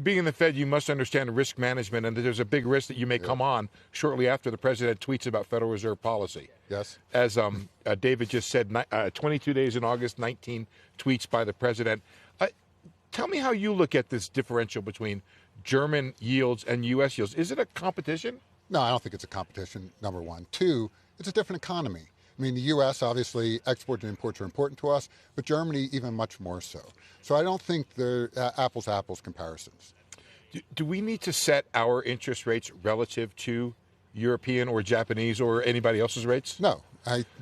being in the Fed, you must understand risk management, and that there's a big risk that you may come on shortly after the president tweets about Federal Reserve policy. Yes. As David just said, 22 days in August, 19 tweets by the president. Tell me how you look at this differential between German yields and U.S. yields. Is it a competition? No, I don't think it's a competition, number one. Two, it's a different economy. I mean, the U.S., obviously, exports and imports are important to us, but Germany even much more so. So I don't think they're apples-to-apples comparisons. Do we need to set our interest rates relative to European or Japanese or anybody else's rates? No.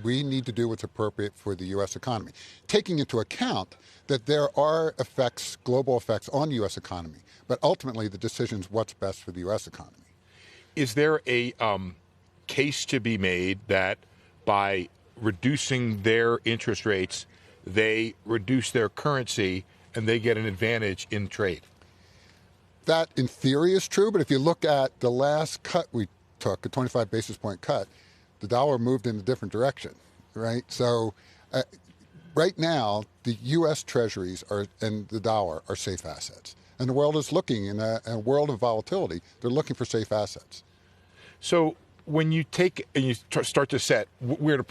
We need to do what's appropriate for the U.S. economy, taking into account that there are effects, global effects on the U.S. economy, but ultimately the decision is what's best for the U.S. economy. Is there a case to be made that by reducing their interest rates, they reduce their currency and they get an advantage in trade? That, in theory, is true, but if you look at the last cut we took, a 25 basis point cut, the dollar moved in a different direction, right? So right now, the U.S. Treasuries and the dollar are safe assets. And the world is looking, in a world of volatility, they're looking for safe assets. So when you take and you start to set where to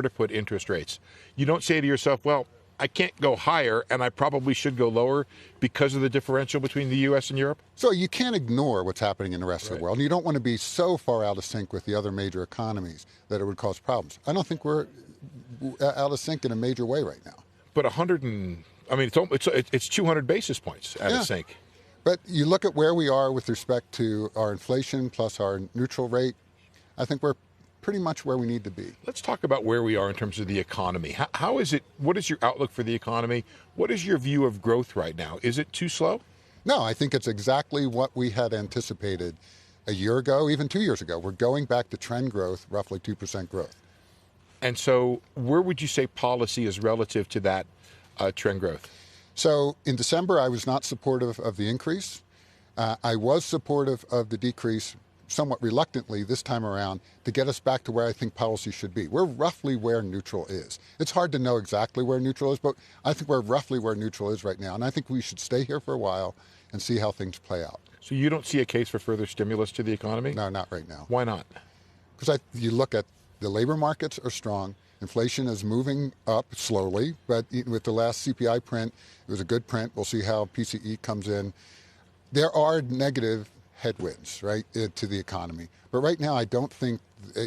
put interest rates, you don't say to yourself, well, I can't go higher and I probably should go lower because of the differential between the U.S. and Europe? So you can't ignore what's happening in the rest of the world. And you don't want to be so far out of sync with the other major economies that it would cause problems. I don't think we're out of sync in a major way right now. But it's 200 basis points out of sync. But you look at where we are with respect to our inflation plus our neutral rate, I think we're pretty much where we need to be. Let's talk about where we are in terms of the economy. How is it? What is your outlook for the economy? What is your view of growth right now? Is it too slow? No, I think it's exactly what we had anticipated a year ago, even 2 years ago. We're going back to trend growth, roughly 2% growth. And so where would you say policy is relative to that trend growth? So in December, I was not supportive of the increase. I was supportive of the decrease somewhat reluctantly this time around to get us back to where I think policy should be. We're roughly where neutral is. It's hard to know exactly where neutral is, but I think we're roughly where neutral is right now. And I think we should stay here for a while and see how things play out. So you don't see a case for further stimulus to the economy? No, not right now. Why not? Because you look at the labor markets are strong. Inflation is moving up slowly, but with the last CPI print, it was a good print. We'll see how PCE comes in. There are negative headwinds, right, to the economy. But right now, I don't think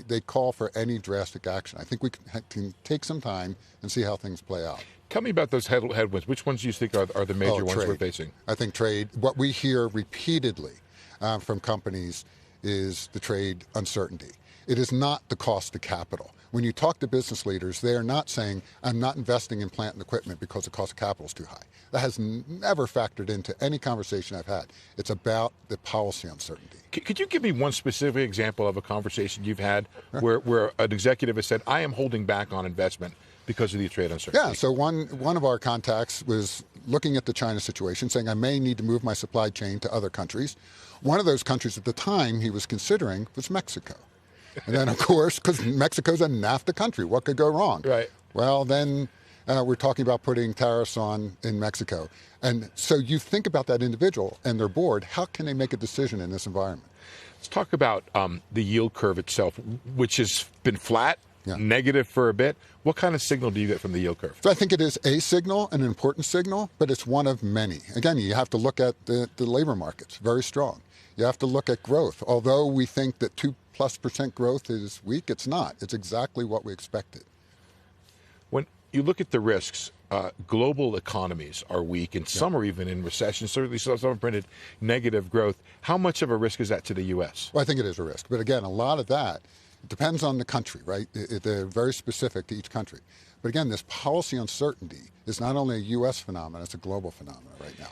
they call for any drastic action. I think we can take some time and see how things play out. Tell me about those headwinds. Which ones do you think are the major ones we're facing? I think trade. What we hear repeatedly from companies is the trade uncertainty. It is not the cost of capital. When you talk to business leaders, they are not saying, I'm not investing in plant and equipment because the cost of capital is too high. That has never factored into any conversation I've had. It's about the policy uncertainty. Could you give me one specific example of a conversation you've had where an executive has said, I am holding back on investment because of the trade uncertainty? Yeah, so one of our contacts was looking at the China situation, saying I may need to move my supply chain to other countries. One of those countries at the time he was considering was Mexico. And then, of course, because Mexico's a NAFTA country, what could go wrong? Right. Well, then we're talking about putting tariffs on in Mexico. And so you think about that individual and their board, how can they make a decision in this environment? Let's talk about the yield curve itself, which has been flat, negative for a bit. What kind of signal do you get from the yield curve? So I think it is a signal, an important signal, but it's one of many. Again, you have to look at the labor markets, very strong. You have to look at growth. Although we think that 2+% growth is weak, it's not. It's exactly what we expected. When you look at the risks, global economies are weak, and some are even in recession. Certainly some have printed negative growth. How much of a risk is that to the U.S.? Well, I think it is a risk. But again, a lot of that depends on the country, right? They're very specific to each country. But again, this policy uncertainty is not only a U.S. phenomenon, it's a global phenomenon right now.